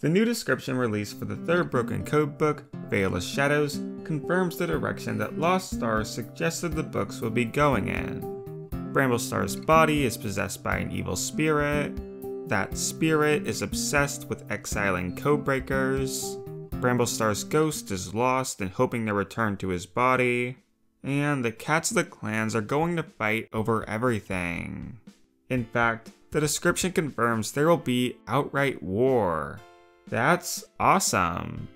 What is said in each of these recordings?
The new description released for the third Broken Code book, Veil of Shadows, confirms the direction that Lost Stars suggested the books would be going in. Bramblestar's body is possessed by an evil spirit. That spirit is obsessed with exiling codebreakers. Bramblestar's ghost is lost and hoping to return to his body. And the cats of the clans are going to fight over everything. In fact, the description confirms there will be outright war. That's awesome.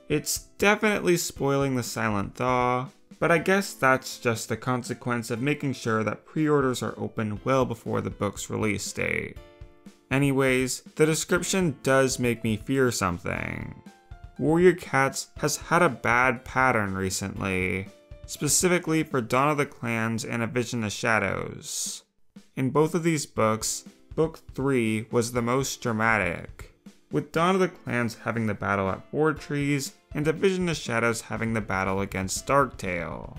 It's definitely spoiling the Silent Thaw, but I guess that's just a consequence of making sure that pre-orders are open well before the book's release date. Anyways, the description does make me fear something. Warrior Cats has had a bad pattern recently, specifically for Dawn of the Clans and A Vision of Shadows. In both of these books, Book 3 was the most dramatic, with Dawn of the Clans having the battle at Four Trees and A Vision of Shadows having the battle against Darktail.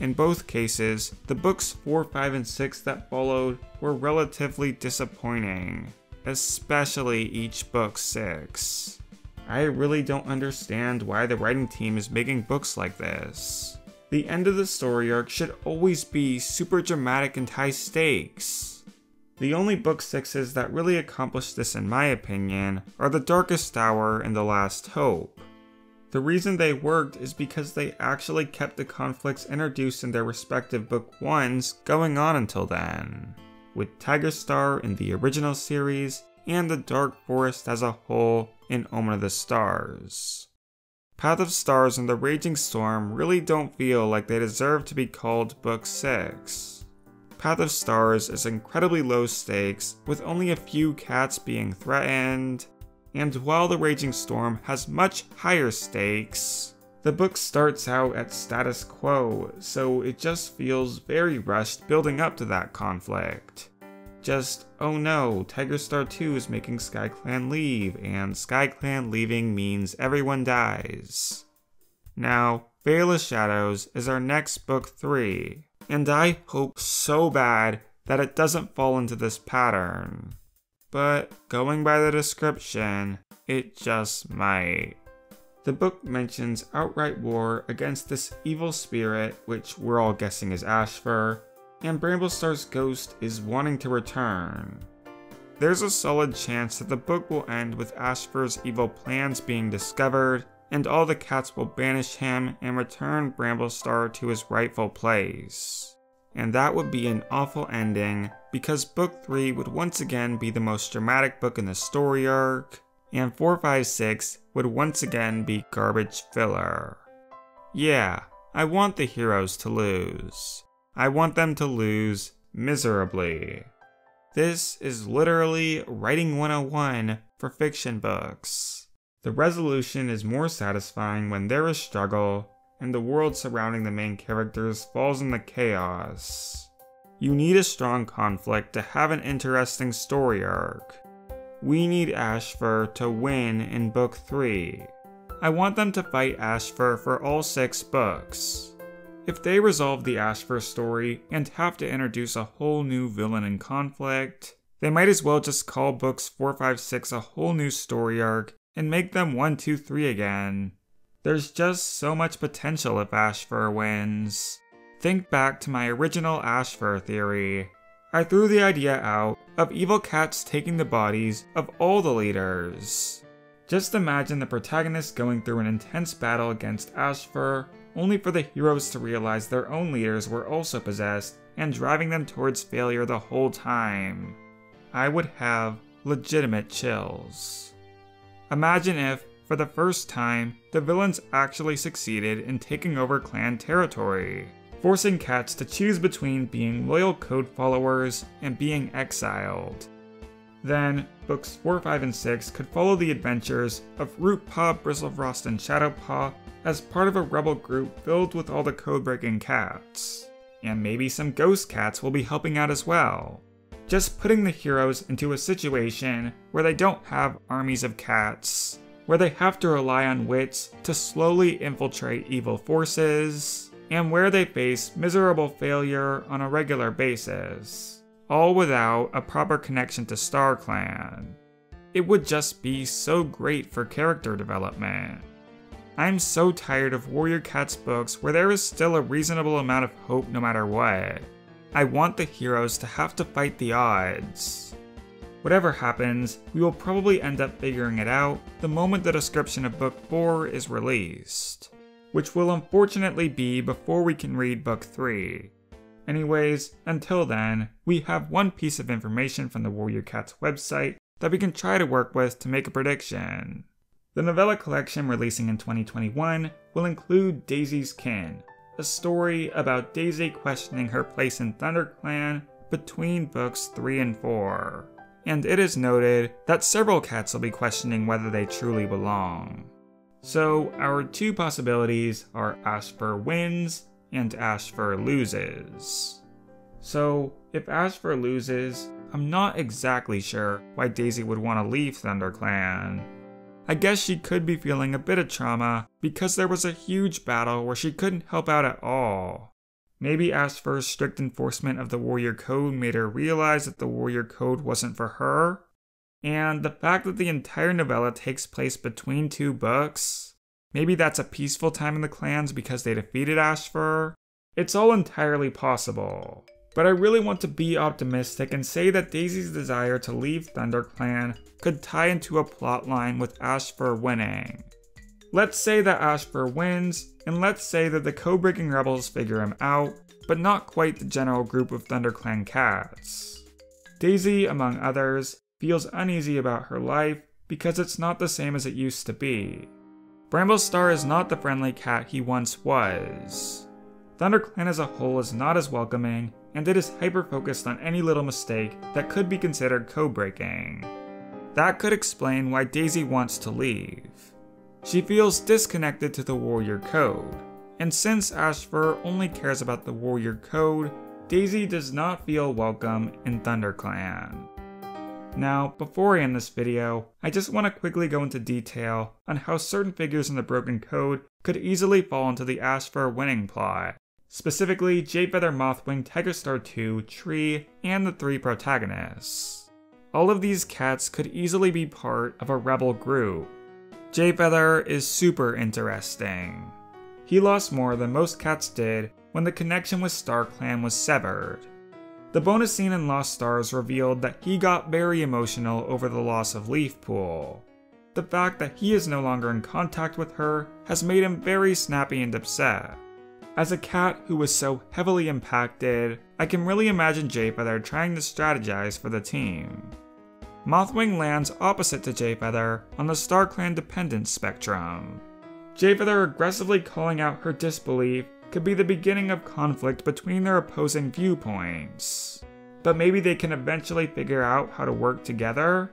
In both cases, the books 4, 5, and 6 that followed were relatively disappointing, especially each book 6. I really don't understand why the writing team is making books like this. The end of the story arc should always be super dramatic and high stakes. The only book 6s that really accomplish this in my opinion are The Darkest Hour and The Last Hope. The reason they worked is because they actually kept the conflicts introduced in their respective book 1s going on until then, with Tigerstar in the original series and the Dark Forest as a whole in Omen of the Stars. Path of Stars and The Raging Storm really don't feel like they deserve to be called Book 6. Path of Stars is incredibly low stakes, with only a few cats being threatened, and while The Raging Storm has much higher stakes, the book starts out at status quo, so it just feels very rushed building up to that conflict. Just, oh no, Tigerstar 2 is making SkyClan leave, and SkyClan leaving means everyone dies. Now, Veil of Shadows is our next book 3, and I hope so bad that it doesn't fall into this pattern. But going by the description, it just might. The book mentions outright war against this evil spirit, which we're all guessing is Ashfur, and Bramblestar's ghost is wanting to return. There's a solid chance that the book will end with Ashfur's evil plans being discovered, and all the cats will banish him and return Bramblestar to his rightful place. And that would be an awful ending, because book 3 would once again be the most dramatic book in the story arc, and 4, 5, 6 would once again be garbage filler. Yeah, I want the heroes to lose. I want them to lose miserably. This is literally Writing 101 for fiction books. The resolution is more satisfying when there is struggle, and the world surrounding the main characters falls into chaos. You need a strong conflict to have an interesting story arc. We need Ashfur to win in book 3. I want them to fight Ashfur for all 6 books. If they resolve the Ashfur story and have to introduce a whole new villain and conflict, they might as well just call books 4, 5, 6 a whole new story arc and make them 1, 2, 3 again. There's just so much potential if Ashfur wins. Think back to my original Ashfur theory. I threw the idea out of evil cats taking the bodies of all the leaders. Just imagine the protagonist going through an intense battle against Ashfur, only for the heroes to realize their own leaders were also possessed and driving them towards failure the whole time. I would have legitimate chills. Imagine if, for the first time, the villains actually succeeded in taking over clan territory, forcing cats to choose between being loyal code followers and being exiled. Then, books 4, 5, and 6 could follow the adventures of Rootpaw, Bristlefrost, and Shadowpaw as part of a rebel group filled with all the code-breaking cats. And maybe some ghost cats will be helping out as well. Just putting the heroes into a situation where they don't have armies of cats, where they have to rely on wits to slowly infiltrate evil forces, and where they face miserable failure on a regular basis, all without a proper connection to StarClan. it would just be so great for character development. I'm so tired of Warrior Cat's books where there is still a reasonable amount of hope no matter what. I want the heroes to have to fight the odds. Whatever happens, we will probably end up figuring it out the moment the description of Book 4 is released, which will unfortunately be before we can read Book 3. Anyways, until then, we have one piece of information from the Warrior Cat's website that we can try to work with to make a prediction. The novella collection releasing in 2021 will include Daisy's Kin, a story about Daisy questioning her place in ThunderClan between books 3 and 4. And it is noted that several cats will be questioning whether they truly belong. So our two possibilities are Ashfur wins and Ashfur loses. So if Ashfur loses, I'm not exactly sure why Daisy would want to leave ThunderClan. I guess she could be feeling a bit of trauma because there was a huge battle where she couldn't help out at all. Maybe Ashfur's strict enforcement of the Warrior Code made her realize that the Warrior Code wasn't for her. And the fact that the entire novella takes place between two books, maybe that's a peaceful time in the clans because they defeated Ashfur. It's all entirely possible. But I really want to be optimistic and say that Daisy's desire to leave ThunderClan could tie into a plotline with Ashfur winning. Let's say that Ashfur wins, and let's say that the code-breaking rebels figure him out, but not quite the general group of ThunderClan cats. Daisy, among others, feels uneasy about her life because it's not the same as it used to be. Bramblestar is not the friendly cat he once was. ThunderClan as a whole is not as welcoming, and it is hyper-focused on any little mistake that could be considered code-breaking. That could explain why Daisy wants to leave. She feels disconnected to the Warrior Code, and since Ashfur only cares about the Warrior Code, Daisy does not feel welcome in ThunderClan. Now, before I end this video, I just want to quickly go into detail on how certain figures in the Broken Code could easily fall into the Ashfur winning plot. Specifically, Jayfeather, Mothwing, Tigerstar 2, Tree, and the 3 protagonists. All of these cats could easily be part of a rebel group. Jayfeather is super interesting. He lost more than most cats did when the connection with StarClan was severed. The bonus scene in Lost Stars revealed that he got very emotional over the loss of Leafpool. The fact that he is no longer in contact with her has made him very snappy and upset. As a cat who was so heavily impacted, I can really imagine Jayfeather trying to strategize for the team. Mothwing lands opposite to Jayfeather on the StarClan dependence spectrum. Jayfeather aggressively calling out her disbelief could be the beginning of conflict between their opposing viewpoints. But maybe they can eventually figure out how to work together?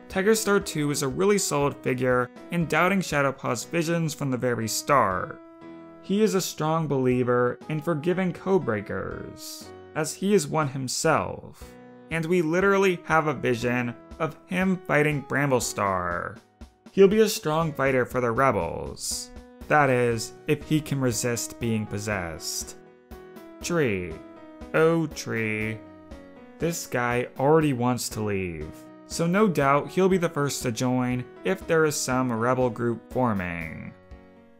Tigerstar 2 is a really solid figure in doubting Shadowpaw's visions from the very start. He is a strong believer in forgiving codebreakers, as he is one himself, and we literally have a vision of him fighting Bramblestar. He'll be a strong fighter for the rebels. That is, if he can resist being possessed. Tree. Oh, Tree. This guy already wants to leave, so no doubt he'll be the first to join if there is some rebel group forming.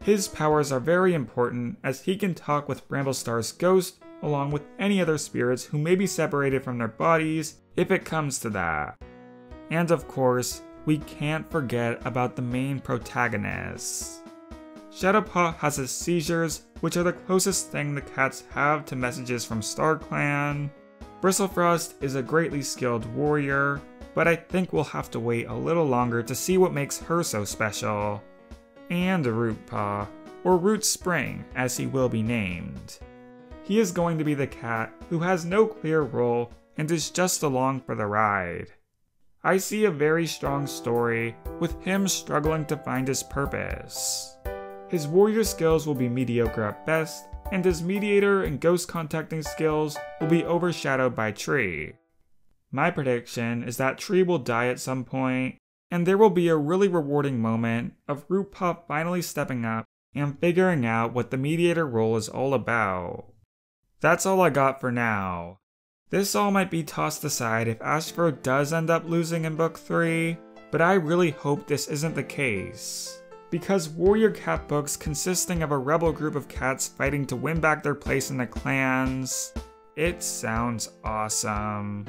His powers are very important as he can talk with Bramblestar's ghost along with any other spirits who may be separated from their bodies if it comes to that. And of course, we can't forget about the main protagonists. Shadowpaw has his seizures, which are the closest thing the cats have to messages from StarClan. Bristlefrost is a greatly skilled warrior, but I think we'll have to wait a little longer to see what makes her so special. And Rootpaw, or Root Spring as he will be named. He is going to be the cat who has no clear role and is just along for the ride. I see a very strong story with him struggling to find his purpose. His warrior skills will be mediocre at best, and his mediator and ghost contacting skills will be overshadowed by Tree. My prediction is that Tree will die at some point, and there will be a really rewarding moment of Rootpaw finally stepping up and figuring out what the mediator role is all about. That's all I got for now. This all might be tossed aside if Ashfur does end up losing in book 3, but I really hope this isn't the case. Because warrior cat books consisting of a rebel group of cats fighting to win back their place in the clans, it sounds awesome.